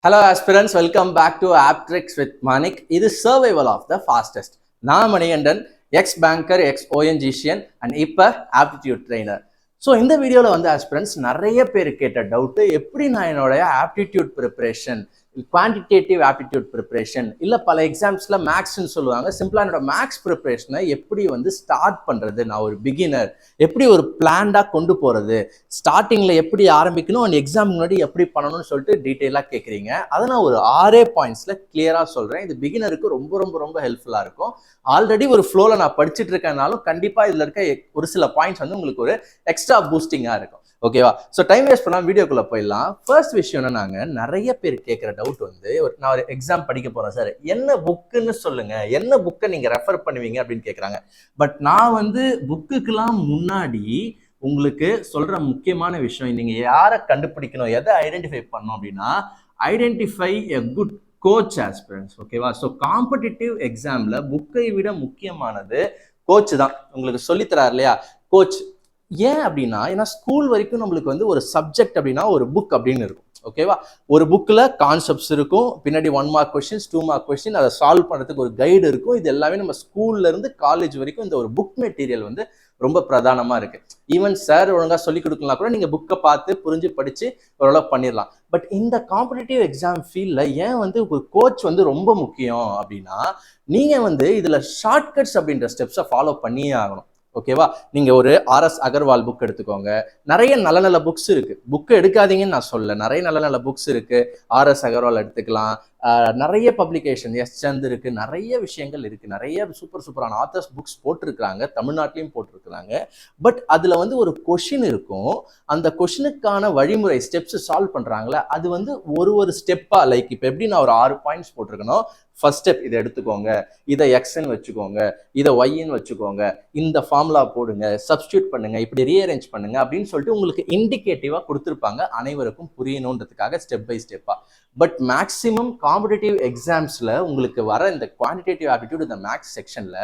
Hello aspirants, welcome back to Aptrix with Manik. This is survival of the fastest. நான் Manikandan, ex banker, ex ONGCian and இப்போ aptitude trainer. So இந்த வீடியோவில் வந்து aspirants நிறைய பேர் கேட்ட டவுட்டு, எப்படி நான் என்னோடைய aptitude preparation, quantitative aptitude preparation, இல்லை பல எக்ஸாம்ஸில் மேக்ஸ்ன்னு சொல்லுவாங்க, சிம்பிளாக என்னோட மேக்ஸ் ப்ரிப்பரேஷனை எப்படி வந்து ஸ்டார்ட் பண்ணுறது, நான் ஒரு பிகினர் எப்படி ஒரு பிளான்டாக கொண்டு போகிறது, ஸ்டார்டிங்கில் எப்படி ஆரம்பிக்கணும் அண்ட் எக்ஸாம் முன்னாடி எப்படி பண்ணணும்னு சொல்லிட்டு டீட்டெயிலாக கேட்குறீங்க. அதை நான் ஒரு 6 பாயிண்ட்ஸில் கிளியராக சொல்கிறேன். இது பிகினருக்கு ரொம்ப ரொம்ப ரொம்ப ஹெல்ப்ஃபுல்லாக இருக்கும். ஆல்ரெடி ஒரு ஃப்ளோவில் நான் படிச்சுட்டு இருக்கேன்னாலும் கண்டிப்பாக இதில் இருக்க ஒரு சில பாயிண்ட்ஸ் வந்து உங்களுக்கு ஒரு எக்ஸ்ட்ரா பூஸ்டிங்காக இருக்கும். ஓகேவா? ஸோ டைம் வேஸ்ட் பண்ணாமல் வீடியோக்குள்ளே போயிடலாம். ஃபர்ஸ்ட் விஷயம் நாங்கள் நிறைய பேர் கேட்குற டவுட் வந்து, நான் ஒரு எக்ஸாம் படிக்க போகிறேன் சார், என்ன புக்குன்னு சொல்லுங்கள், என்ன புக்கை நீங்கள் ரெஃபர் பண்ணுவீங்க அப்படின்னு கேட்குறாங்க. பட் நான் வந்து புக்குக்கெல்லாம் முன்னாடி உங்களுக்கு சொல்கிற முக்கியமான விஷயம், நீங்கள் யாரை கண்டுபிடிக்கணும், எதை ஐடென்டிஃபை பண்ணணும் அப்படின்னா, identify a good coach aspirants. ஓகேவா? ஸோ காம்படிட்டிவ் எக்ஸாமில் புக்கை விட முக்கியமானது கோச் தான். உங்களுக்கு சொல்லித்தரார் இல்லையா கோச். ஏன் அப்படின்னா, ஏன்னா ஸ்கூல் வரைக்கும் நம்மளுக்கு வந்து ஒரு சப்ஜெக்ட் அப்படின்னா ஒரு புக் அப்படின்னு இருக்கும். ஓகேவா? ஒரு புக்கில் கான்செப்ட்ஸ் இருக்கும், பின்னாடி 1 மார்க் கொஸ்டின்ஸ், 2 மார்க் கொஸ்டின், அதை சால்வ் பண்ணுறதுக்கு ஒரு கைடு இருக்கும். இது எல்லாமே நம்ம ஸ்கூல்ல இருந்து காலேஜ் வரைக்கும் இந்த ஒரு புக் மெட்டீரியல் வந்து ரொம்ப பிரதானமாக இருக்கு. ஈவன் சார் ஒழுங்காக சொல்லிக் கொடுக்கலாம் கூட நீங்கள் புக்கை பார்த்து புரிஞ்சு படித்து ஓரளவு பண்ணிடலாம். பட் இந்த காம்படிட்டிவ் எக்ஸாம் ஃபீல்டில் ஏன் வந்து ஒரு கோச் வந்து ரொம்ப முக்கியம் அப்படின்னா, நீங்கள் வந்து இதில் ஷார்ட்கட்ஸ் அப்படின்ற ஸ்டெப்ஸை ஃபாலோ பண்ணியே ஆகணும். ஓகேவா? நீங்க ஒரு RS அகர்வால் புக் எடுத்துக்கோங்க. நிறைய நல்ல நல்ல புக்ஸ் இருக்கு. புக்கு எடுக்காதீங்கன்னு நான் சொல்ல, நிறைய நல்ல நல்ல புக்ஸ் இருக்கு. RS அகர்வால் எடுத்துக்கலாம். நிறைய பப்ளிகேஷன் எஸ் சந்த் இருக்கு, நிறைய விஷயங்கள் இருக்கு, நிறைய சூப்பரான ஆத்தர்ஸ் புக்ஸ் போட்டிருக்கிறாங்க, தமிழ்நாட்டிலையும் போட்டிருக்கிறாங்க. பட் அதுல வந்து ஒரு கொஷின் இருக்கும், அந்த கொஷினுக்கான வழிமுறை ஸ்டெப்ஸ் சால்வ் பண்றாங்களே, அது வந்து ஒரு ஸ்டெப்பா, லைக் இப்போ எப்படி நான் ஒரு 6 பாயிண்ட்ஸ் போட்டிருக்கணும். ஃபர்ஸ்ட் ஸ்டெப் இதை எடுத்துக்கோங்க, இதை எக்ஸ்ன்னு வச்சுக்கோங்க, இதை ஒய்ன்னு வச்சுக்கோங்க, இந்த ஃபார்முலா போடுங்க, சப்ஸ்டியூட் பண்ணுங்க, இப்படி ரீஅரேஞ்ச் பண்ணுங்க அப்படின்னு சொல்லிட்டு உங்களுக்கு இண்டிகேட்டிவா கொடுத்துருப்பாங்க, அனைவருக்கும் புரியணுன்றதுக்காக ஸ்டெப் பை ஸ்டெப்பா. பட் மேக்ஸிமம் காம்படிட்டிவ் எக்ஸாம்ஸ்ல உங்களுக்கு வர இந்த குவான்டிடேட்டிவ் ஆப்டிடியூட், இந்த மேக்ஸ் செக்ஷன்ல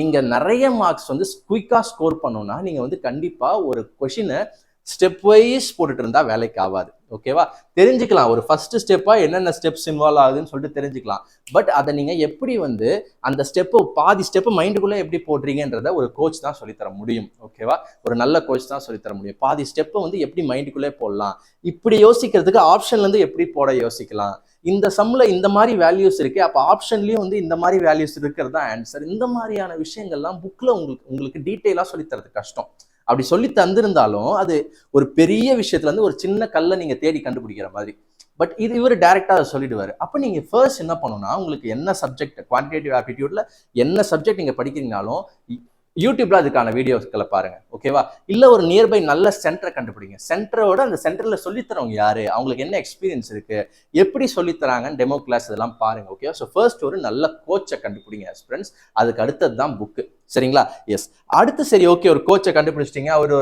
நீங்க நிறைய மார்க்ஸ் வந்து குயிக்கா ஸ்கோர் பண்ணணும்னா, நீங்க வந்து கண்டிப்பா ஒரு கொஷினை ஸ்டெப் வைஸ் போட்டுட்டு இருந்தா வேலைக்கு ஆகாது. ஓகேவா? தெரிஞ்சுக்கலாம், ஒரு ஃபர்ஸ்ட் ஸ்டெப்பா என்னென்ன ஸ்டெப்ஸ் இன்வால்வ் ஆகுதுன்னு சொல்லிட்டு தெரிஞ்சுக்கலாம். பட் அதை நீங்க எப்படி வந்து அந்த ஸ்டெப்பு, பாதி ஸ்டெப்பு மைண்டுக்குள்ள எப்படி போடுறீங்கன்றத ஒரு கோச் தான் சொல்லித்தர முடியும். ஓகேவா? ஒரு நல்ல கோச் தான் சொல்லித்தர முடியும். பாதி ஸ்டெப்பை வந்து எப்படி மைண்டுக்குள்ளே போடலாம், இப்படி யோசிக்கிறதுக்கு ஆப்ஷன்ல இருந்து எப்படி போட யோசிக்கலாம், இந்த சம்ல இந்த மாதிரி வேல்யூஸ் இருக்கு, அப்போ ஆப்ஷன்லயும் வந்து இந்த மாதிரி வேல்யூஸ் இருக்கிறது தான் ஆன்சர். இந்த மாதிரியான விஷயங்கள்லாம் புக்ல உங்களுக்கு டீட்டெயிலா சொல்லித்தரது கஷ்டம். அப்படி சொல்லி தந்திருந்தாலும் அது ஒரு பெரிய விஷயத்துல இருந்து ஒரு சின்ன கல்லை நீங்க தேடி கண்டுபிடிக்கிற மாதிரி. பட் இது இவர் டைரக்டா அதை சொல்லிடுவாரு. அப்ப நீங்க ஃபர்ஸ்ட் என்ன பண்ணணும்னா, உங்களுக்கு என்ன சப்ஜெக்ட், குவான்டிடேட்டிவ் ஆப்டிடியூட்ல என்ன சப்ஜெக்ட் நீங்க படிக்கிறீங்கனாலும் யூடியூப்ல அதுக்கான வீடியோஸ்களை பாருங்க. ஓகேவா? இல்ல ஒரு நியர்பை நல்ல சென்டரை கண்டுபிடிங்க. சென்டரோட அந்த சென்டர்ல சொல்லித்தரவங்க யாரு, அவங்களுக்கு என்ன எக்ஸ்பீரியன்ஸ் இருக்கு, எப்படி சொல்லித்தராங்கன்னு டெமோ கிளாஸ் இதெல்லாம் பாருங்க. ஓகேவா? ஸோ ஃபர்ஸ்ட் ஒரு நல்ல கோச்சை கண்டுபிடிங்க ஃப்ரெண்ட்ஸ். அதுக்கு அடுத்தது தான் புக்கு. சரிங்களா? எஸ். அடுத்து சரி, ஓகே, ஒரு கோச்சை கண்டுபிடிச்சிட்டீங்க, அவர்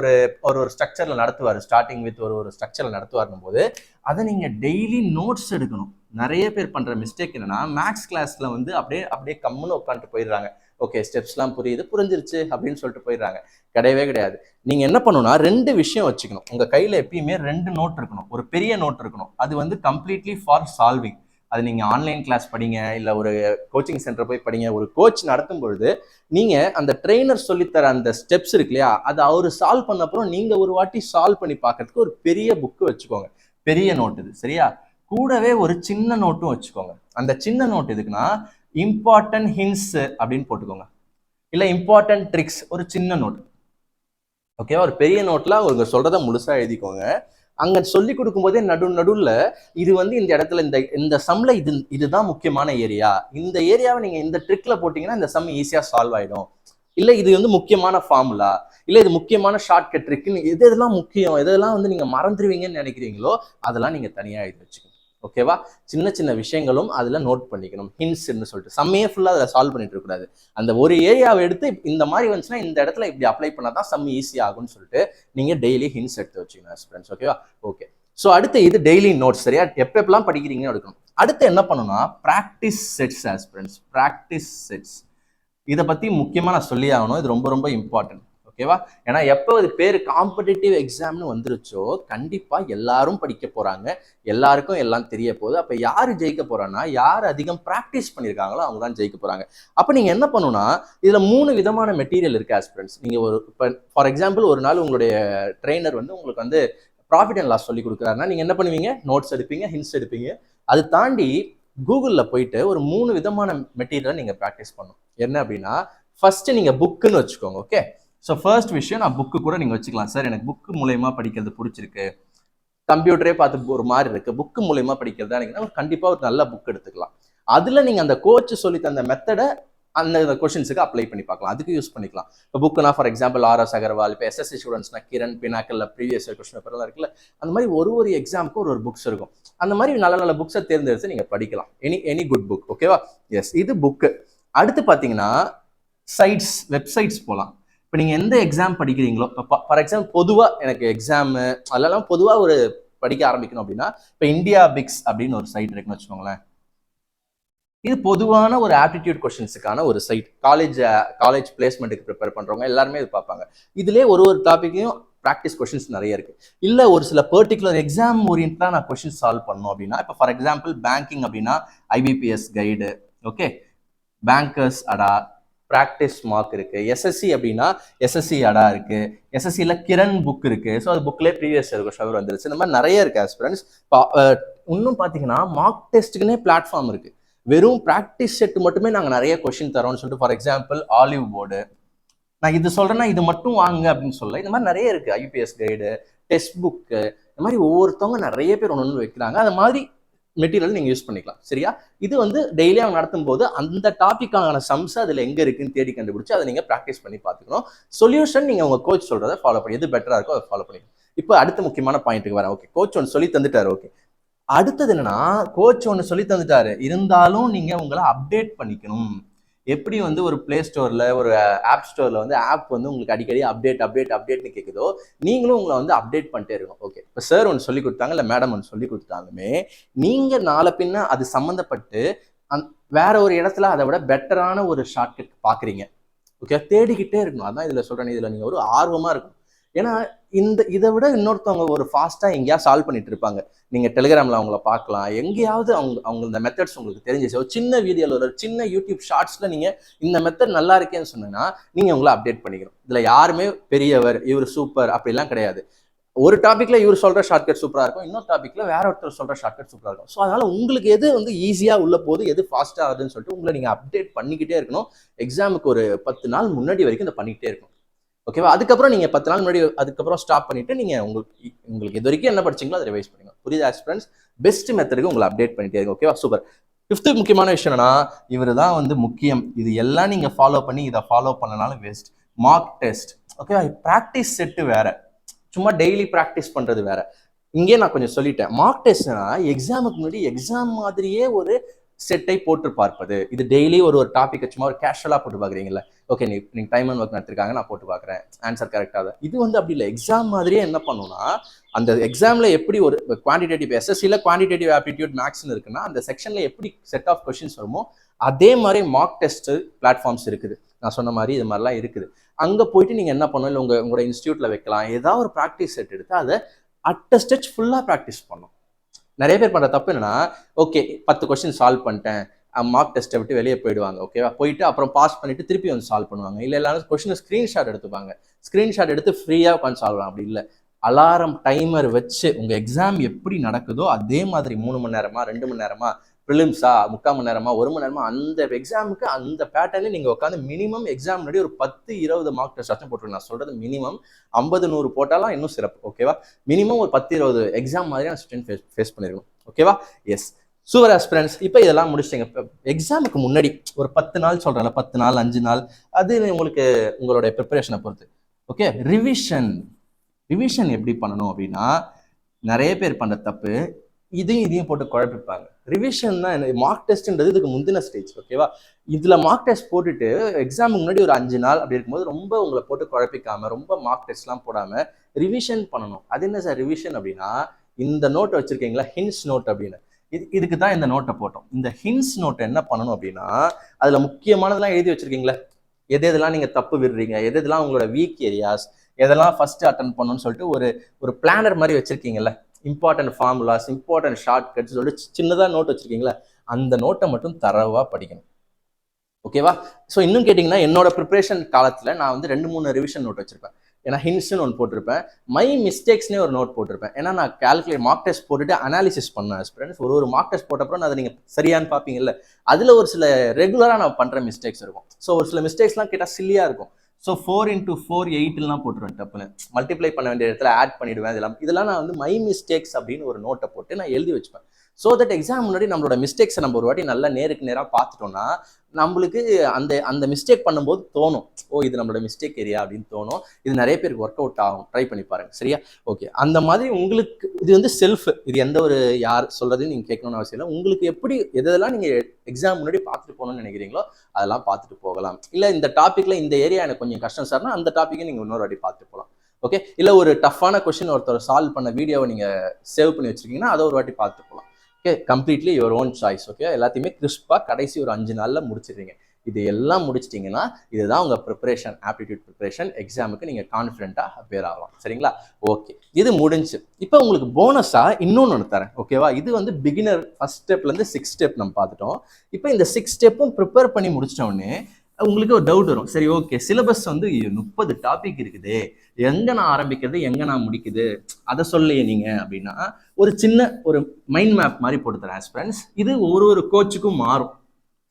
ஒரு ஸ்ட்ரக்சர்ல நடத்துவார், ஸ்டார்டிங் வித் ஒரு ஸ்ட்ரக்சர்ல நடத்துவார்னும் போது அதை நீங்க டெய்லி நோட்ஸ் எடுக்கணும். நிறைய பேர் பண்ற மிஸ்டேக் என்னன்னா, மேக்ஸ் கிளாஸ்ல வந்து அப்படியே கம்முன்னு உட்காந்துட்டு போயிடுறாங்க. ஓகே, ஸ்டெப்ஸ்லாம் புரிஞ்சிருச்சு அப்படின்னு சொல்லிட்டு போயிடுறாங்க. கிடையவே கிடையாது. நீங்க என்ன பண்ணணும்னா, 2 விஷயம் வச்சுக்கணும். உங்க கையில எப்பயுமே 2 நோட் இருக்கணும். ஒரு பெரிய நோட் இருக்கணும், அது வந்து கம்ப்ளீட்லி ஃபார் சால்விங். அது நீங்க ஆன்லைன் கிளாஸ் படிங்க, இல்ல ஒரு கோச்சிங் சென்டர் போய் படிங்க. ஒரு கோச் நடத்தும் பொழுது நீங்க அந்த ட்ரெயினர் சொல்லித்தர அந்த ஸ்டெப்ஸ் இருக்கு இல்லையா, அது அவரு சால்வ் பண்ண அப்புறம் நீங்க ஒரு வாட்டி சால்வ் பண்ணி பார்க்கறதுக்கு ஒரு பெரிய புக்கு வச்சுக்கோங்க. பெரிய நோட் இது, சரியா? கூடவே ஒரு சின்ன நோட்டும் வச்சுக்கோங்க. அந்த சின்ன நோட் எதுக்குன்னா, இம்பார்ட்டன்ட் ஹிண்ட்ஸ் அப்படின்னு போட்டுக்கோங்க, இல்ல இம்பார்ட்டன்ட் ட்ரிக்ஸ், ஒரு சின்ன நோட். ஓகேவா? ஒரு பெரிய நோட்ல அவங்க சொல்றத முழுசா எழுதிக்கோங்க. அங்க சொல்லி கொடுக்கும் போதே நடுவுல இது வந்து இந்த இடத்துல இந்த சம்ல இதுதான் முக்கியமான ஏரியா, இந்த ஏரியாவை நீங்க இந்த ட்ரிக்ல போட்டீங்கன்னா இந்த சம் ஈஸியா சால்வ் ஆயிடும். இல்ல இது வந்து முக்கியமான ஃபார்முலா, இல்ல இது முக்கியமான ஷார்ட்கட் ட்ரிக்னு எதெல்லாம் முக்கியம், எதெல்லாம் வந்து நீங்க மறந்துடுவீங்கன்னு நினைக்கிறீங்களோ அதெல்லாம் நீங்க தனியா எழுதி வச்சுக்கணும். ஓகேவா? சின்ன சின்ன விஷயங்களும் அதுல நோட் பண்ணிக்கணும். ஹிண்ட்ஸ்ன்னு சொல்லிட்டு சம்மையே ஃபுல்லா அதில் சால்வ் பண்ணிட்டு இருக்க கூடாது. அந்த ஒரு ஏரியாவை எடுத்து இந்த மாதிரி வந்துச்சுன்னா இந்த இடத்துல இப்படி அப்ளை பண்ணாதான் சம் ஈஸி ஆகும்னு சொல்லிட்டு நீங்க டெய்லி ஹிண்ட்ஸ் எடுத்து வச்சுக்கணும் ஃப்ரெண்ட்ஸ். ஓகேவா? ஓகே. ஸோ அடுத்து இது டெய்லி நோட்ஸ், சரியா? எப்பெல்லாம் படிக்கிறீங்கன்னு எடுக்கணும். அடுத்து என்ன பண்ணணும்னா, practice sets aspirants. Practice sets இதை பத்தி முக்கியமா நான் சொல்லி ஆகணும். இது ரொம்ப ரொம்ப இம்பார்ட்டன்ட். ஓகேவா? ஏன்னா எப்போ அது பேர் காம்படிட்டிவ் எக்ஸாம்னு வந்துருச்சோ கண்டிப்பா எல்லாரும் படிக்க போறாங்க, எல்லாருக்கும் எல்லாம் தெரிய போகுது. அப்ப யாரு ஜெயிக்க போறான்னா, யார் அதிகம் பிராக்டிஸ் பண்ணியிருக்காங்களோ அவங்க தான் ஜெயிக்க போறாங்க. அப்ப நீங்க என்ன பண்ணணும்னா, இதுல 3 விதமான மெட்டீரியல் இருக்கு ஆஸ்பிரண்ட்ஸ். நீங்க ஒரு இப்ப ஃபார் எக்ஸாம்பிள் ஒரு நாள் உங்களுடைய ட்ரெயினர் வந்து உங்களுக்கு வந்து ப்ராஃபிட் அண்ட் லாஸ் சொல்லி கொடுக்குறாருன்னா நீங்க என்ன பண்ணுவீங்க? நோட்ஸ் எடுப்பீங்க, ஹிண்ட்ஸ் எடுப்பீங்க. அது தாண்டி கூகுளில் போயிட்டு ஒரு 3 விதமான மெட்டீரியலை நீங்க ப்ராக்டிஸ் பண்ணணும். என்ன அப்படின்னா, ஃபர்ஸ்ட் நீங்க புக்குன்னு வச்சுக்கோங்க. ஓகே, ஸோ ஃபர்ஸ்ட் விஷயம் நான் புக்கு கூட நீங்க வச்சுக்கலாம். சார் எனக்கு புக்கு மூலயமா படிக்கிறது பிடிச்சிருக்கு, கம்ப்யூட்டரே பார்த்து ஒரு மாதிரி இருக்கு, புக்கு மூலயமா படிக்கிறதா நீங்கன்னா கண்டிப்பா ஒரு நல்ல புக் எடுத்துக்கலாம். அதுல நீங்க அந்த கோச் சொல்லி தந்த மெத்தடை அந்த கொஸ்டின்ஸுக்கு அப்ளை பண்ணி பார்க்கலாம், அதுக்கு யூஸ் பண்ணிக்கலாம். இப்போ புக்குனா ஃபார் எக்ஸாம்பிள் ஆர்எஸ் அகர்வால், இப்போ எஸ்எஸ்சி ஸ்டூடெண்ட்ஸ்னா கிரண், பினாக்கல்ல ப்ரீவியஸ் கொஸ்டின் பேப்பர்லாம் இருக்குல்ல, அந்த மாதிரி ஒரு எக்ஸாமுக்கு ஒரு புக்ஸ் இருக்கும். அந்த மாதிரி நல்ல நல்ல புக்ஸை தேர்ந்தெடுத்து நீங்க படிக்கலாம். Any good book. ஓகேவா? எஸ், இது புக்கு. அடுத்து பார்த்தீங்கன்னா சைட்ஸ், வெப்சைட்ஸ் போகலாம். இப்போ நீங்கள் எந்த எக்ஸாம் படிக்கிறீங்களோ, இப்போ ஃபார் எக்ஸாம்பிள் பொதுவாக எனக்கு எக்ஸாமு அதெல்லாம் பொதுவாக ஒரு படிக்க ஆரம்பிக்கணும் அப்படின்னா, இப்போ இந்தியா பிக்ஸ் அப்படின்னு ஒரு சைட் இருக்குன்னு வச்சுக்கோங்களேன். இது பொதுவான ஒரு ஆப்டிடியூட் கொஸ்டின்ஸுக்கான ஒரு சைட். காலேஜ் பிளேஸ்மெண்ட்டுக்கு ப்ரிப்பேர் பண்ணுறவங்க எல்லாருமே இது பார்ப்பாங்க. இதுலேயே ஒரு டாப்பிக்கையும் ப்ராக்டிஸ் கொஸ்டின்ஸ் நிறைய இருக்கு. இல்லை ஒரு சில பர்டிகுலர் எக்ஸாம் ஓரியன்டாக நான் கொஸ்டின் சால்வ் பண்ணணும் அப்படின்னா, இப்போ ஃபார் எக்ஸாம்பிள் பேங்கிங் அப்படின்னா ஐபிபிஎஸ் கைடு, ஓகே, பேங்கர்ஸ் அடா, ப்ராக்டிஸ் மார்க் இருக்கு. எஸ்எஸ்சி அப்படின்னா எஸ்எஸ்சி அடா இருக்கு. எஸ்எஸ்சியில் கிரண் புக் இருக்கு. ஸோ அது புக்லேயே ப்ரீவியஸ் கொஸ்டின் வந்துருச்சு. இந்த மாதிரி நிறைய இருக்கு ஆஸ்பிரண்ட்ஸ். இன்னும் பார்த்தீங்கன்னா மார்க் டெஸ்ட்டுக்குன்னே பிளாட்ஃபார்ம் இருக்கு. வெறும் ப்ராக்டிஸ் செட் மட்டுமே நாங்கள் நிறைய கொஸ்டின் தரோம்னு சொல்லிட்டு ஃபார் எக்ஸாம்பிள் ஆலிவ் போர்டு, நான் இது சொல்றேன்னா இது மட்டும் வாங்க அப்படின்னு சொல்ல, இந்த மாதிரி நிறைய இருக்கு. ஐபிஎஸ் கைடு, டெஸ்ட் புக்கு, இந்த மாதிரி ஒவ்வொருத்தவங்க நிறைய பேர் ஒன்று வைக்கிறாங்க. அந்த மாதிரி மெட்டீரியல் நீங்க யூஸ் பண்ணிக்கலாம். சரியா? இது வந்து டெய்லி அவங்க நடத்தும் போது அந்த டாபிக்கான சம்ஸ் அதுல எங்க இருக்குன்னு தேடி கண்டுபிடிச்சு அதை நீங்க ப்ராக்டிஸ் பண்ணி பார்த்துக்கணும். சொல்யூஷன் நீங்க உங்க கோச் சொல்றதை ஃபாலோ பண்ணி எது பெட்டரா இருக்கோ அதை ஃபாலோ பண்ணிக்கணும். இப்போ அடுத்த முக்கியமான பாயிண்ட்டுக்கு வரேன். ஓகே, கோச் ஒன்று சொல்லி தந்துட்டாரு. ஓகே, அடுத்தது என்னன்னா, கோச் ஒன்று சொல்லி தந்துட்டாரு, இருந்தாலும் நீங்க உங்களை அப்டேட் பண்ணிக்கணும். எப்படி வந்து ஒரு பிளே ஸ்டோர்ல ஒரு ஆப் ஸ்டோர்ல வந்து ஆப் வந்து உங்களுக்கு அடிக்கடி அப்டேட்னு கேட்குதோ, நீங்களும் உங்களை வந்து அப்டேட் பண்ணிட்டே இருக்கணும். ஓகே, இப்போ சார் ஒன்று சொல்லி கொடுத்தாங்க, இல்லை மேடம் ஒன்று சொல்லி கொடுத்தாலுமே நீங்க நாளை பின்ன அது சம்மந்தப்பட்டு வேற ஒரு இடத்துல அதை விட பெட்டரான ஒரு ஷார்ட்கட் பாக்குறீங்க. ஓகே, தேடிக்கிட்டே இருக்கணும். அதான் இதுல சொல்றேன், இதுல நீங்க ஒரு ஆர்வமா இருக்கும். ஏன்னா இதை விட இன்னொருத்தவங்க ஒரு ஃபாஸ்டா எங்கேயா சால்வ் பண்ணிட்டு இருப்பாங்க. நீங்க டெலிகிராம்ல அவங்கள பார்க்கலாம், எங்கேயாவது அவங்க இந்த மெத்தட்ஸ் உங்களுக்கு தெரிஞ்சிச்சு. ஒரு சின்ன வீடியோல ஒரு சின்ன யூடியூப் ஷார்ட்ஸ்ல நீங்க இந்த மெத்தட் நல்லா இருக்கேன்னு சொன்னீங்கன்னா நீங்க உங்களை அப்டேட் பண்ணிக்கணும். இதுல யாருமே பெரியவர், இவர் சூப்பர் அப்படிலாம் கிடையாது. ஒரு டாபிக்ல இவர் சொல்ற ஷார்ட்கட் சூப்பரா இருக்கும், இன்னொரு டாபிக்ல வேற ஒருத்தர் சொல்ற ஷார்ட்கட் சூப்பரா இருக்கும். ஸோ அதனால உங்களுக்கு எது வந்து ஈஸியா உள்ள போகுது, எது ஃபாஸ்டா ஆகுதுன்னு சொல்லிட்டு உங்களை நீங்க அப்டேட் பண்ணிக்கிட்டே இருக்கணும். எக்ஸாமுக்கு ஒரு 10 நாள் முன்னாடி வரைக்கும் இதை பண்ணிக்கிட்டே இருக்கணும். ஓகேவா? அதுக்கப்புறம் நீங்க 10 நாள் முன்னாடி அதுக்கப்புறம் ஸ்டாப் பண்ணிட்டு நீங்க உங்களுக்கு இது வரைக்கும் என்ன படிச்சீங்களோ அதை ரிவைஸ் பண்ணுங்க. புரியுது ஆஸ்பிரண்ட்ஸ்? பெஸ்ட் மெத்தடுக்கு உங்களை அப்டேட் பண்ணிட்டே இருக்கு. ஓகேவா? சூப்பர். 5th முக்கியமான விஷயம் என்னன்னா, இவர் தான் வந்து முக்கியம். இது எல்லாம் நீங்க ஃபாலோ பண்ணி இதை ஃபாலோ பண்ணனாலும் வேஸ்ட். Mark test. ஓகேவா? ப்ராக்டிஸ் செட்டு வேற, சும்மா டெய்லி ப்ராக்டிஸ் பண்றது வேற. இங்கே நான் கொஞ்சம் சொல்லிட்டேன். மார்க் டெஸ்ட்னா எக்ஸாமுக்கு முன்னாடி எக்ஸாம் மாதிரியே ஒரு செட்டை போட்டு பார்ப்பது. இது டெய்லி ஒரு டாபிக் சும்மா ஒரு கேஷுவலா போட்டு பாக்குறீங்கல்ல, ஓகே நீங்க டைம் அண்ட் ஒர்க் நடத்திருக்காங்க, நான் போட்டு பாக்குறேன், ஆன்சர் கரெக்டா தான். இது வந்து அப்படி இல்லை. எக்ஸாம் மாதிரியே என்ன பண்ணுன்னா, அந்த எக்ஸாம்ல எப்படி ஒரு குவான்டிடேட்டிவ் எஸ்எஸ்சியில் குவான்டிடேட்டிவ் ஆப்டிடியூட் மேக்ஸ்னு இருக்குன்னா, அந்த செக்ஷன்ல எப்படி செட் ஆஃப் கொஸ்டின்ஸ் வருமோ அதே மாதிரி மார்க் டெஸ்ட் பிளாட்ஃபார்ம்ஸ் இருக்குது. நான் சொன்ன மாதிரி இது மாதிரிலாம் இருக்குது. அங்க போயிட்டு நீங்க என்ன பண்ணணும், இல்லை உங்களோட இன்ஸ்டியூட்ல வைக்கலாம், ஏதாவது ஒரு ப்ராக்டிஸ் செட் எடுத்து அதை அட் ஸ்டெச் ஃபுல்லா ப்ராக்டிஸ் பண்ணும். நிறைய பேர் பண்ற தப்பு என்னன்னா, ஓகே 10 கொஸ்டின் சால்வ் பண்ணிட்டேன், மார்க் டெஸ்ட்டை விட்டு வெளியே போயிடுவாங்க. ஓகேவா? போயிட்டு அப்புறம் பாஸ் பண்ணிட்டு திருப்பி வந்து சால்வ் பண்ணுவாங்க. இல்லை எல்லாரும் கொஸ்டின் ஸ்கிரீன்ஷாட் எடுத்துப்பாங்க. ஸ்கிரீன்ஷாட் எடுத்து ஃப்ரீயாக உட்காந்து சால்வ் பண்ணலாம். அப்படி இல்லை, அலாரம் டைமர் வச்சு உங்க எக்ஸாம் எப்படி நடக்குதோ அதே மாதிரி 3 மணி நேரமா 2 மணி நேரமா, ப்ரிலிம்ஸா 3/4 மணி நேரமா 1 மணி நேரமா, அந்த எக்ஸாமுக்கு அந்த பேட்டர்ல நீங்க உட்காந்து மினிமம் எக்ஸாம் முன்னாடி ஒரு 10-20 மார்க் டெஸ்ட் போட்டுருங்க. நான் சொல்றது மினிமம் 50-100 போட்டாலாம் இன்னும் சிறப்பு. ஓகேவா? மினிமம் ஒரு 10-20 எக்ஸாம் மாதிரியான ஸ்டூடெண்ட் ஃபேஸ் பண்ணிருக்கணும். ஓகேவா? Yes, super aspirants. இப்போ இதெல்லாம் முடிச்சிங்க. எக்ஸாமுக்கு முன்னாடி ஒரு 10 நாள் சொல்றேன், 10 நாள் 5 நாள், அது உங்களுக்கு உங்களுடைய ப்ரிப்பரேஷனை பொறுத்து. ஓகே, ரிவிஷன் எப்படி பண்ணணும் அப்படின்னா, நிறைய பேர் பண்ற தப்பு இதையும் போட்டு குழப்பிப்பாங்க. ரிவிஷன் தான் மார்க் டெஸ்ட்ன்றது இதுக்கு முந்தின ஸ்டேஜ். ஓகேவா? இதுல மார்க் டெஸ்ட் போட்டுட்டு எக்ஸாமுக்கு முன்னாடி ஒரு 5 நாள் அப்படி இருக்கும்போது ரொம்ப உங்களை போட்டு குழப்பிக்காம, ரொம்ப மார்க் டெஸ்ட்லாம் போடாம ரிவிஷன் பண்ணணும். அது என்ன சார் ரிவிஷன் அப்படின்னா, இந்த நோட் வச்சிருக்கீங்களா, ஹின்ஸ் நோட் அப்படின்னு, இதுக்கு தான் இந்த நோட்டை போட்டோம். இந்த ஹின்ஸ் நோட்டை என்ன பண்ணணும் அப்படின்னா, அதுல முக்கியமானதெல்லாம் எழுதி வச்சிருக்கீங்களா, எதெல்லாம் நீங்கள் தப்பு விடுறீங்க, எதெல்லாம் உங்களோட வீக் ஏரியாஸ், எதெல்லாம் ஃபர்ஸ்ட் அட்டன் பண்ணணும்னு சொல்லிட்டு ஒரு பிளானர் மாதிரி வச்சிருக்கீங்கல்ல, important formulas, important shortcuts சொல்லிட்டு சின்னதாக நோட் வச்சிருக்கீங்களா, அந்த நோட்டை மட்டும் தரவாக படிக்கணும். ஓகேவா? ஸோ இன்னும் கேட்டிங்கன்னா என்னோட ப்ரிப்பரேஷன் காலத்தில் நான் வந்து 2-3 ரிவிஷன் நோட் வச்சிருப்பேன். ஏன்னா ஹின்ஸ்னு ஒன்று போட்டிருப்பேன், மை மிஸ்டேக்ஸ்னே ஒரு நோட் போட்டிருப்பேன். ஏன்னா நான் கால்குலேட் மார்க் டெஸ்ட் போட்டுட்டு அனாலிசிஸ் பண்ணேன் ஸ்டூடெண்ட்ஸ். ஒரு மார்க் டெஸ்ட் போட்டப்பறம் அதை நீங்கள் சரியானு பார்ப்பீங்கல்ல, அதில் ஒரு சில ரெகுலராக நான் பண்ணுற மிஸ்டேக்ஸ் இருக்கும். ஸோ ஒரு சில மிஸ்டேக்ஸ்லாம் கேட்டால் சில்லியாக இருக்கும். ஸோ 4x4 8லாம் போட்டுருவேன் டப்புன்னு. மல்டிப்ளை பண்ண வேண்டிய இடத்துல ஆட் பண்ணிடுவேன். இதெல்லாம் நான் வந்து மை மிஸ்டேக்ஸ் அப்படின்னு ஒரு நோட்டை போட்டு நான் எழுதி வச்சுப்பேன். ஸோ தட் எக்ஸாம் முன்னாடி நம்மளோட மிஸ்டேக்ஸை நம்ம ஒரு வாட்டி நல்லா நேருக்கு நேராக பார்த்துட்டோம்னா நம்மளுக்கு அந்த மிஸ்டேக் பண்ணும்போது தோணும், ஓ இது நம்மளோட மிஸ்டேக் ஏரியா அப்படின்னு தோணும். இது நிறைய பேருக்கு ஒர்க் அவுட் ஆகும். ட்ரை பண்ணி பாருங்க. சரியா? ஓகே. அந்த மாதிரி உங்களுக்கு இது வந்து செல்ஃப், இது எந்த ஒரு யார் சொல்றதையும் நீங்கள் கேட்கணும்னு அவசியம் இல்லை. உங்களுக்கு எப்படி எதெல்லாம் நீங்கள் எக்ஸாம் முன்னாடி பார்த்துட்டு போகணும்னு நினைக்கிறீங்களோ அதெல்லாம் பார்த்துட்டு போகலாம். இல்லை இந்த டாப்பிக்கில் இந்த ஏரியா எனக்கு கொஞ்சம் கஷ்டம் சார்னா அந்த டாப்பிக்கை நீங்கள் இன்னொரு வாட்டி பார்த்துட்டு போகலாம். ஓகே. இல்லை ஒரு டஃப்பான கொஸ்டின் ஒருத்தர் சால்வ் பண்ண வீடியோவை நீங்கள் சேவ் பண்ணி வச்சிருக்கீங்கன்னா அதை ஒரு வாட்டி பார்த்துட்டு போகலாம். Okay. Completely your own choice. Okay. எல்லாத்தையுமே கிறிஸ்பாக கடைசி ஒரு 5 நாளில் முடிச்சிடுறீங்க. இது எல்லாம் முடிச்சிட்டிங்கன்னா இதுதான் உங்கள் ப்ரிப்பரேஷன், ஆப்டிடியூட் ப்ரிப்பரேஷன். எக்ஸாமுக்கு நீங்கள் கான்ஃபிடென்ட்டாக அப்பியர் ஆகலாம். சரிங்களா? ஓகே. இது முடிஞ்சு. இப்போ உங்களுக்கு போனஸாக இன்னொன்று ஒன்று தரேன். ஓகேவா? இது வந்து பிகினர் ஃபர்ஸ்ட் ஸ்டெப்லேருந்து 6 ஸ்டெப் நம்ம பார்த்துட்டோம். இப்போ இந்த 6 ஸ்டெப்பும் ப்ரிப்பேர் பண்ணி முடிச்சிட்டோடனே உங்களுக்கு ஒரு டவுட் வரும். சரி, ஓகே, சிலபஸ் வந்து 30 டாபிக் இருக்குது, எங்க நான் ஆரம்பிக்கிறது, எங்க நான் முடிக்குது, அதை சொல்லையே நீங்க அப்படின்னா ஒரு சின்ன ஒரு மைண்ட் மேப் மாதிரி போட்டு தரேன் ஆஸ்பிரண்ட்ஸ். இது ஒரு கோச்சுக்கும் மாறும்.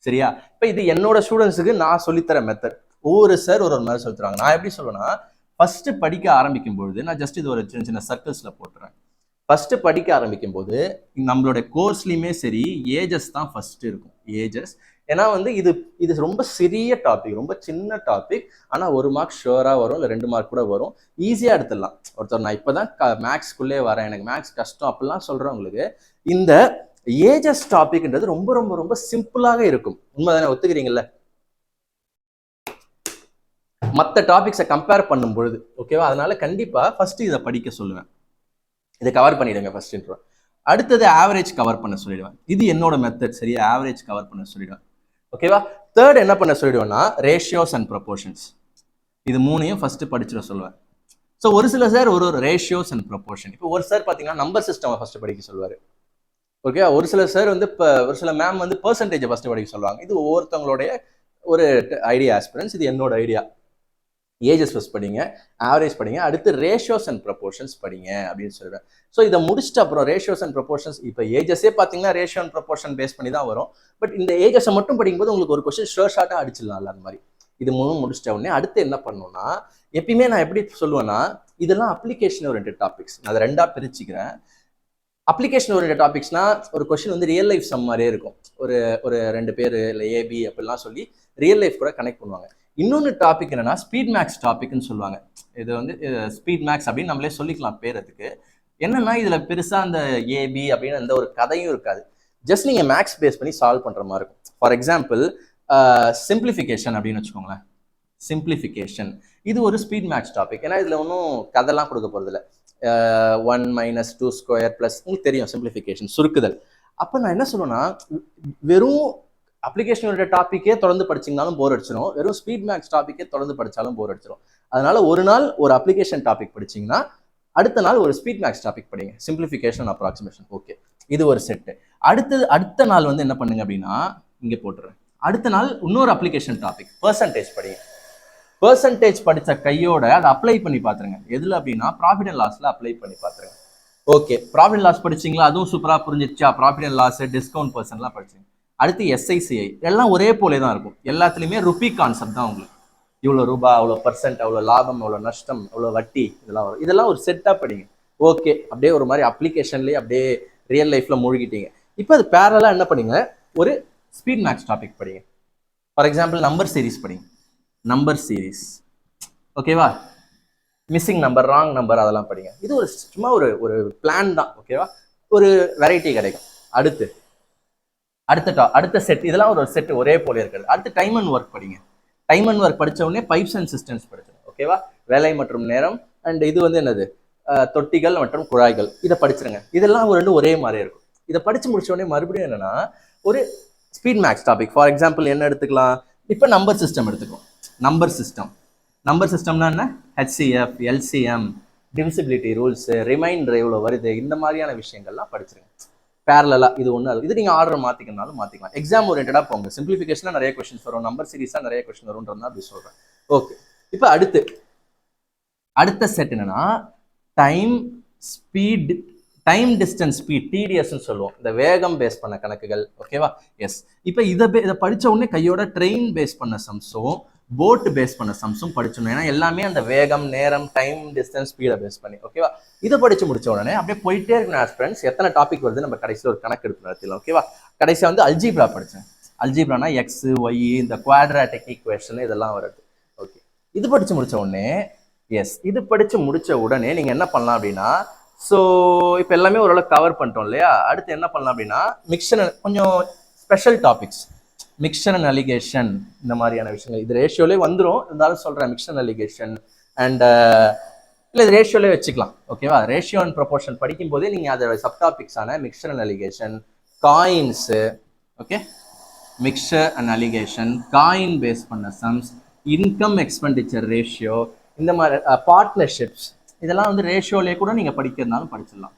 சரியா? இப்ப இது என்னோட ஸ்டூடெண்ட்ஸுக்கு நான் சொல்லித்தர மெத்தட். ஒவ்வொரு சார் ஒரு மாதிரி சொல்லி தருவாங்க. நான் எப்படி சொல்லுவேன்னா, ஃபர்ஸ்ட் படிக்க ஆரம்பிக்கும் பொழுது நான் ஜஸ்ட் இது ஒரு சின்ன சின்ன சர்க்கிள்ஸ்ல போட்டுறேன். ஃபர்ஸ்ட் படிக்க ஆரம்பிக்கும் போது நம்மளோட கோர்ஸ்லயுமே சரி ஏஜஸ் தான் ஃபர்ஸ்ட் இருக்கும். ஏஜஸ். ஏன்னா வந்து இது ரொம்ப சிறிய டாபிக், ரொம்ப சின்ன டாபிக். ஆனால் 1 மார்க் ஷுவராக வரும், இல்லை 2 மார்க் கூட வரும். ஈஸியாக எடுத்துடலாம். ஒருத்தர் நான் இப்போ தான் மேக்ஸ்க்குள்ளே வரேன், எனக்கு மேக்ஸ் கஷ்டம் அப்படிலாம் சொல்கிறவங்களுக்கு இந்த ஏஜஸ் டாபிக்ன்றது ரொம்ப ரொம்ப ரொம்ப சிம்பிளாக இருக்கும். உண்மைதானே? ஒத்துக்கிறீங்கல்ல? மற்ற டாபிக்ஸை கம்பேர் பண்ணும் பொழுது. ஓகேவா? அதனால கண்டிப்பாக ஃபர்ஸ்ட் இதை படிக்க சொல்லுவேன். இதை கவர் பண்ணிடுங்க ஃபர்ஸ்ட் இன்ட்ரோ. அடுத்தது ஆவரேஜ் கவர் பண்ண சொல்லிடுவேன். இது என்னோட மெத்தட். சரியா? ஆவரேஜ் கவர் பண்ண சொல்லிடுவேன். ஓகேவா? தேர்ட் என்ன பண்ண சொல்லிடுவேன்னா ரேஷியோஸ் அண்ட் ப்ரொபோர்ஷன்ஸ். இது 3ஐயும் ஃபர்ஸ்ட் படிச்சிட சொல்லுவேன். ஸோ ஒரு சில சார் ஒரு ரேஷியோஸ் அண்ட் ப்ரொபோர்ஷன். இப்போ ஒரு சார் பார்த்தீங்கன்னா நம்பர் சிஸ்டம் ஃபர்ஸ்ட் படிக்க சொல்லுவார். ஓகே. ஒரு சில சார் வந்து இப்போ ஒரு சில மேம் வந்து பெர்சன்டேஜ் ஃபர்ஸ்ட் படிக்க சொல்லுவாங்க. இது ஒவ்வொருத்தவங்களுடைய ஒரு ஐடியா ஆஸ்பிரன்ஸ். இது என்னோட ஐடியா. ஏஜஸ் ஃபர்ஸ்ட் படிங்க, ஆவரேஜ் படிங்க, அடுத்து ரேஷியோஸ் அண்ட் ப்ரொபோர்ஷன்ஸ் படிங்க அப்படின்னு சொல்லுவேன். ஸோ இதை முடிச்சுட்டு அப்புறம் ரேஷியோஸ் அண்ட் ப்ரொபோர்ஷன்ஸ், இப்போ ஏஜஸே பார்த்தீங்கன்னா ரேஷியோ அண்ட் ப்ரொபோர்ஷன் பேஸ் பண்ணி தான் வரும். பட் இந்த ஏஜஸை மட்டும் படிக்கும்போது உங்களுக்கு ஒரு கொஸ்டின் ஷார்ட்டாக அடிச்சிடலாம்ல. அந்த மாதிரி இது 3 முடிச்சிட்ட உடனே அடுத்து என்ன பண்ணணும்னா, எப்பயுமே நான் எப்படி சொல்லுவேன்னா, இதெல்லாம் அப்ளிகேஷன் ஓரியன்டட் டாபிக்ஸ். நான் அதை 2ஆக பிரிச்சுக்கிறேன். அப்ளிகேஷன் ஓரியன்டட் டாபிக்ஸ்னா ஒரு கொஸ்டின் வந்து ரியல் லைஃப் சம் மாதிரியே இருக்கும். ஒரு 2 பேர் இல்லை ஏபி அப்படிலாம் சொல்லி ரியல் லைஃப் கூட கனெக்ட் பண்ணுவாங்க. இன்னொன்று டாபிக் என்னன்னா ஸ்பீட் மேக்ஸ் டாபிக்னு சொல்லுவாங்க. இது வந்து ஸ்பீட் மேக்ஸ் அப்படின்னு நம்மளே சொல்லிக்கலாம் பேரத்துக்கு. என்னன்னா இதுல பெருசா அந்த ஏபி அப்படின்னு எந்த ஒரு கதையும் இருக்காது. ஜஸ்ட் நீங்க மேக்ஸ் பேஸ் பண்ணி சால்வ் பண்ற மாதிரி இருக்கும். ஃபார் எக்ஸாம்பிள் சிம்பிளிஃபிகேஷன் அப்படின்னு வச்சுக்கோங்களேன். சிம்பிளிஃபிகேஷன் இது ஒரு ஸ்பீட் மேக்ஸ் டாபிக். ஏன்னா இதுல ஒன்றும் கதைலாம் கொடுக்க போறது இல்லை. 1 - 2² + உங்களுக்கு தெரியும் சிம்பிளிஃபிகேஷன், சுருக்குதல். அப்போ நான் என்ன சொல்லுவேன்னா, வெறும் அப்ளிகேஷனோட டாப்பிக்கே தொடர்ந்து படிச்சிங்கனாலும் போர் அடிச்சிடும், வெறும் ஸ்பீட் மேக்ஸ் டாப்பிக்கே தொடர்ந்து படித்தாலும் போர் அடிச்சிடும். அதனால ஒரு நாள் ஒரு அப்ளிகேஷன் டாபிக் படிச்சிங்கன்னா அடுத்த நாள் ஒரு ஸ்பீட் மேக்ஸ் டாபிக் படிங்க, சிம்பிளிஃபிகேஷன் அப்ராக்சிமேஷன். ஓகே, இது ஒரு செட்டு. அடுத்த நாள் வந்து என்ன பண்ணுங்க அப்படின்னா, இங்கே போட்டுறேன், அடுத்த நாள் இன்னொரு அப்ளிகேஷன் டாபிக் பெர்சன்டேஜ் படிங்க. பெர்சன்டேஜ் படித்த கையோட அதை அப்ளை பண்ணி பார்த்துருங்க. எதில் அப்படின்னா ப்ராஃபிட் அண்ட் லாஸில் அப்ளை பண்ணி பார்த்துருங்க. ஓகே, ப்ராஃபிட் அண்ட் லாஸ் படிச்சிங்களா? அதுவும் சூப்பராக புரிஞ்சிச்சா? ப்ராஃபிட் அண்ட் லாஸ், டிஸ்கவுண்ட் பர்சன்ட்லாம் படிச்சிங்க. அடுத்து SICI எல்லாம் ஒரே போலே தான் இருக்கும். எல்லாத்துலேயுமே ருப்பி கான்செப்ட் தான் உங்களுக்கு. இவ்வளோ ரூபா, அவ்வளோ பர்சன்ட், அவ்வளோ லாபம், அவ்வளோ நஷ்டம், அவ்வளோ வட்டி, இதெல்லாம் வரும். இதெல்லாம் ஒரு செட்டாக படிங்க. ஓகே, அப்படியே ஒரு மாதிரி அப்ளிகேஷன்லேயே அப்படியே ரியல் லைஃப்பில் மூழ்கிட்டீங்க. இப்போ அது பேரலாக என்ன படிங்க, ஒரு ஸ்பீட் மேக்ஸ் டாபிக் படிங்க. ஃபார் எக்ஸாம்பிள் நம்பர் சீரிஸ் படிங்க. நம்பர் சீரிஸ், ஓகேவா? மிஸ்ஸிங் நம்பர், ராங் நம்பர், அதெல்லாம் படிங்க. இது ஒரு சும்மா ஒரு பிளான் தான், ஓகேவா? ஒரு வெரைட்டி கிடைக்கும். அடுத்த செட், இதெல்லாம் ஒரு செட் ஒரே போல இருக்கிறது. அடுத்து டைம் அண்ட் ஒர்க் படிங்க. டைம் அண்ட் ஒர்க் படித்த உடனே பைப்ஸ் அண்ட் சிஸ்டம்ஸ் படிச்சிடும், ஓகேவா? வேலை மற்றும் நேரம், அண்ட் இது வந்து என்னது, தொட்டிகள் மற்றும் குழாய்கள், இதை படிச்சிருங்க. இதெல்லாம் ஒரே மாதிரி இருக்கும். இதை படிச்சு முடிச்ச உடனே மறுபடியும் என்னன்னா ஒரு speed maths topic. For example என்ன எடுத்துக்கலாம், இப்போ நம்பர் சிஸ்டம் எடுத்துக்கலாம். நம்பர் சிஸ்டம்னா என்ன? HCF, LCM, divisibility rules, remainder எவ்வளோ வருது, இந்த மாதிரியான விஷயங்கள்லாம் படிச்சிருங்க. பேரலா இது ஒன்று, இது நீங்கள் ஆர்டர் மாற்றிக்கனாலும் மாற்றிக்கலாம். எக்ஸாம் ஓரியன்டாக போங்க. சிம்பிளிஃபிகேஷனாக நிறைய கொஸ்டின்ஸ் வரும், நம்பர் சீரீஸாக நிறைய கொஸ்டின் வரும்ன்றதுனா அப்படி சொல்கிறேன். ஓகே, இப்போ அடுத்த செட் என்னன்னா டைம் டிஸ்டன்ஸ் ஸ்பீட், டிடிஎஸ்ன்னு சொல்லுவோம். இந்த வேகம் பேஸ் பண்ண கணக்குகள். ஓகேவா? எஸ். இப்போ இதை படித்த உடனே கையோட ட்ரெயின் பேஸ் பண்ண சம்ஸும் போட் பேஸ் பண்ண சம்ஸும் படிச்சோம். ஏன்னா எல்லாமே அந்த வேகம், நேரம், டைம், டிஸ்டன்ஸ், ஸ்பீடை பேஸ் பண்ணி. ஓகேவா? இதை படிச்சு முடிச்ச உடனே அப்படியே போயிட்டே இருக்கணும் ஆஸ்பிரண்ட்ஸ். எத்தனை டாபிக் வருது நம்ம கடைசியில் ஒரு கணக்கு எடுத்து நடத்திடலாம். ஓகேவா? கடைசியாக வந்து அல்ஜீப்ரா படித்தேன். அல்ஜீப்ரானா எக்ஸ், ஒய், இந்த குவாட்ராட்டிக் ஈக்குவேஷன் இதெல்லாம் வருது. ஓகே, இது படிச்சு முடிச்ச உடனே இது படிச்சு முடிச்ச உடனே நீங்க என்ன பண்ணலாம் அப்படின்னா, ஸோ இப்போ எல்லாமே ஓரளவு கவர் பண்ணிட்டோம் இல்லையா? அடுத்து என்ன பண்ணலாம் அப்படின்னா மிக்சர், கொஞ்சம் special topics, mixer and allegation, இந்த மாதிரியான விஷயங்கள். இது ரேஷியோலே வந்துடும், இருந்தாலும் சொல்கிறேன். மிக்சர் அண்ட் அலிகேஷன் அண்ட் இல்லை இது ரேஷியோலே வச்சுக்கலாம். ஓகேவா? ரேஷியோ அண்ட் ப்ரொபோர்ஷன் படிக்கும் போதே நீங்கள் அதோட சப்டாபிக்ஸான mixture and alligation, coins, okay, mixture and alligation, coin base பண்ண சம்ஸ், இன்கம் எக்ஸ்பெண்டிச்சர் ரேஷியோ, இந்த மாதிரி பார்ட்னர்ஷிப்ஸ், இதெல்லாம் வந்து ரேஷியோலே கூட நீங்கள் படிக்கிறதுனாலும் படிச்சிடலாம்.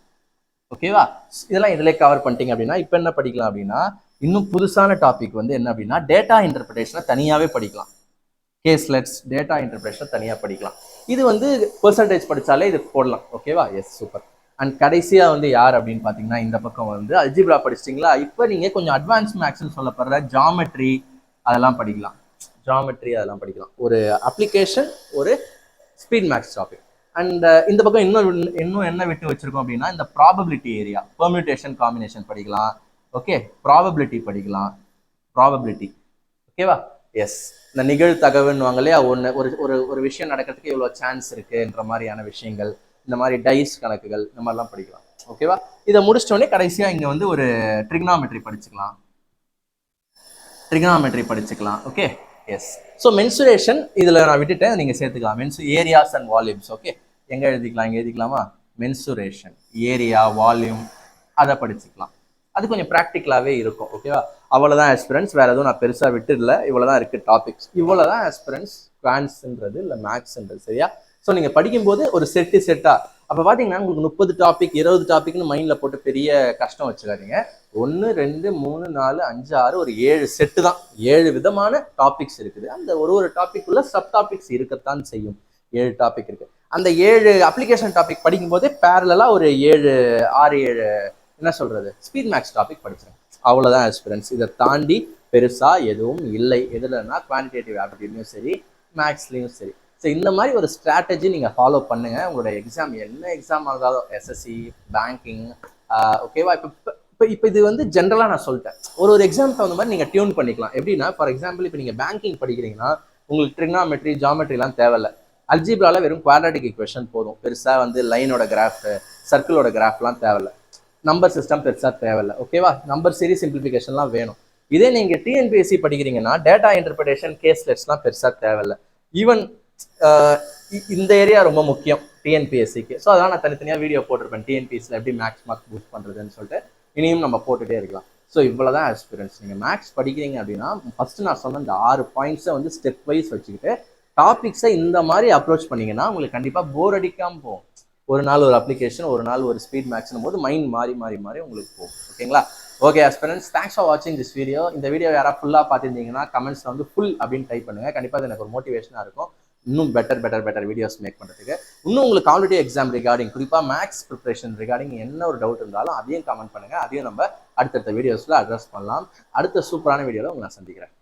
ஓகேவா? இதெல்லாம் இதிலே கவர் பண்ணிட்டீங்க அப்படின்னா இப்போ என்ன படிக்கலாம் அப்படின்னா, இன்னும் புதுசான டாபிக் வந்து என்ன அப்படின்னா டேட்டா இன்டர்பிரேஷனை தனியாகவே படிக்கலாம். கேஸ்லெட்ஸ், டேட்டா இன்டர்பிரேஷனை தனியாக படிக்கலாம். இது வந்து பெர்சன்டேஜ் படித்தாலே இது போடலாம். ஓகேவா? Yes, super. அண்ட் கடைசியாக வந்து யார் அப்படின்னு பார்த்தீங்கன்னா இந்த பக்கம் வந்து அல்ஜிப்ரா படிச்சிட்டிங்களா? இப்போ நீங்கள் கொஞ்சம் அட்வான்ஸ் மேக்ஸ்ன்னு சொல்லப்படுற ஜாமெட்ரி அதெல்லாம் படிக்கலாம். ஒரு அப்ளிகேஷன், ஒரு ஸ்பீட் மேக்ஸ் டாபிக். அண்ட் இந்த பக்கம் இன்னும் என்ன விட்டு வச்சிருக்கோம் அப்படின்னா இந்த ப்ராபபிலிட்டி ஏரியா, பெர்மியூட்டேஷன், காம்பினேஷன் படிக்கலாம். ஓகே, ப்ராபபிலிட்டி படிக்கலாம். ஓகேவா? எஸ், இந்த நிகழ்தகவுன்னு வாங்க இல்லையா, ஒரு விஷயம் நடக்கிறதுக்கு இவ்வளோ சான்ஸ் இருக்குன்ற மாதிரியான விஷயங்கள், இந்த மாதிரி டைஸ் கணக்குகள், இந்த மாதிரிலாம் படிக்கலாம். ஓகேவா? இதை முடிச்சிட்டோடனே கடைசியாக இங்கே வந்து ஒரு ட்ரிக்னாமெட்ரி படிச்சுக்கலாம். Okay, S. ஸோ மென்சுரேஷன் இதில் நான் விட்டுட்டேன், நீங்கள் சேர்த்துக்கலாம். Areas and volumes. ஓகே, எங்கே எழுதிக்கலாம்? இங்கே எழுதிக்கலாமா? மென்சுரேஷன், ஏரியா, வால்யூம், அதை படிச்சுக்கலாம். அது கொஞ்சம் ப்ராக்டிக்கலாகவே இருக்கும். ஓகேவா? அவ்வளோதான் ஆஸ்பிரன்ஸ், வேறு எதுவும் நான் பெருசாக விட்டுடல. இவ்வளோதான் இருக்குது டாபிக்ஸ். இவ்வளோதான் ஆஸ்பிரன்ஸ் குவான்ஸ்ன்றது இல்லை மேக்ஸ்ன்றது. சரியா? ஸோ நீங்கள் படிக்கும்போது ஒரு செட்டாக அப்போ பார்த்தீங்கன்னா உங்களுக்கு 30 டாபிக் 20 டாபிக்னு மைண்டில் போட்டு பெரிய கஷ்டம் வச்சுக்காதீங்க. 1 2 3 4 5 6 ஒரு 7 செட்டு தான். 7 விதமான டாபிக்ஸ் இருக்குது. அந்த ஒரு டாபிக்குள்ள சப் டாபிக்ஸ் இருக்கத்தான் செய்யும். 7 டாபிக் இருக்குது. அந்த 7 அப்ளிகேஷன் டாபிக் படிக்கும் போதே பேரலா ஒரு 6 7 என்ன சொல்றது ஸ்பீட் மேக்ஸ் டாபிக் படிச்சிருங்க. அவ்வளோதான் ஆஸ்பிரன்ஸ். இதை தாண்டி பெருசா எதுவும் இல்லை. எதுலன்னா குவான்டிடேட்டிவ் ஆப்டிடியூட்லையும் சரி, மேக்ஸ்லையும் சரி. ஸோ இந்த மாதிரி ஒரு ஸ்ட்ராட்டஜி நீங்கள் ஃபாலோ பண்ணுங்க. உங்களோட எக்ஸாம் என்ன எக்ஸாம் இருந்தாலும், எஸ்எஸ்சி, பேங்கிங், ஓகேவா? இப்போ இது வந்து ஜென்ரலாக நான் சொல்லிட்டேன். ஒரு எக்ஸாம் தகுந்த மாதிரி நீங்கள் டியூன் பண்ணிக்கலாம். எப்படின்னா, ஃபார் எக்ஸாம்பிள் இப்போ நீங்கள் பேங்கிங் படிக்கிறீங்கன்னா உங்களுக்கு ட்ரிக்னாமெட்ரி, ஜாமெட்ரிலாம் தேவையில்லை. அல்ஜிப்ரால வெறும் குவாட்ராட்டிக் ஈக்குவேஷன் போதும். பெருசாக வந்து லைனோட கிராஃப், சர்க்கிளோட கிராஃப்லாம் தேவையில்லை. நம்பர் சிஸ்டம் பெருசாக தேவையில்லை. ஓகேவா? நம்பர் சீரிஸ் சிம்பிளிஃபிகேஷன்லாம் வேணும். இதே நீங்கள் டிஎன்பிஎஸ்சி படிக்கிறீங்கன்னா டேட்டா இன்டர்பிரேஷன், கேஸ்லெட்ஸ்லாம் பெருசாக தேவையில்லை. ஈவன் இந்த ஏரியா ரொம்ப முக்கியம் டிஎன்பிஎஸ்சிக்கு. ஸோ அதெல்லாம் நான் தனித்தனியாக வீடியோ போட்டிருப்பேன். டிஎன்பிஎஸ்சியில் எப்படி மேக்ஸ் மார்க் பூஸ்ட் பண்ணுறதுன்னு சொல்லிட்டு இனியும் நம்ம போட்டுகிட்டே இருக்கலாம். ஸோ இவ்வளோதான் ஆஸ்பிரன்ஸ். நீங்கள் மேக்ஸ் படிக்கிறீங்க அப்படின்னா ஃபஸ்ட்டு நான் சொன்ன இந்த 6 பாயிண்ட்ஸை வந்து ஸ்டெப் வைஸ் வச்சுக்கிட்டு டாபிக்ஸை இந்த மாதிரி அப்ரோச் பண்ணிங்கன்னா உங்களுக்கு கண்டிப்பாக போர் அடிக்காமல் போகும். ஒரு நாள் ஒரு அப்ளிகேஷன், ஒரு நாள் ஒரு ஸ்பீட் மேக்ஸ்னும் போது மைண்ட் மாறி உங்களுக்கு போகும். ஓகேங்களா? ஓகே ஆஸ்பிரன்ஸ், தேங்க்ஸ் ஃபார் வாட்சிங் திஸ் வீடியோ. இந்த வீடியோ யாராவது ஃபுல்லாக பார்த்துருந்தீங்கன்னா கமெண்ட்ஸில் வந்து ஃபுல் அப்படின்னு டைப் பண்ணுங்கள். கண்டிப்பாக அது எனக்கு ஒரு மோட்டிவேஷனாக இருக்கும் இன்னும் பெட்டர் வீடியோஸ் மேக் பண்ணுறதுக்கு. இன்னும் உங்களுக்கு காம்படிட்டிவ் எக்ஸாம் ரிகார்டிங், குறிப்பாக மேக்ஸ் ப்ரிப்பரேஷன் ரிகார்டிங் என்ன ஒரு டவுட் இருந்தாலும் அதையும் கமெண்ட் பண்ணுங்கள். அதையும் நம்ம அடுத்தடுத்த வீடியோஸில் அட்ரஸ் பண்ணலாம். அடுத்த சூப்பரான வீடியோவில் உங்களை நான் சந்திக்கிறேன்.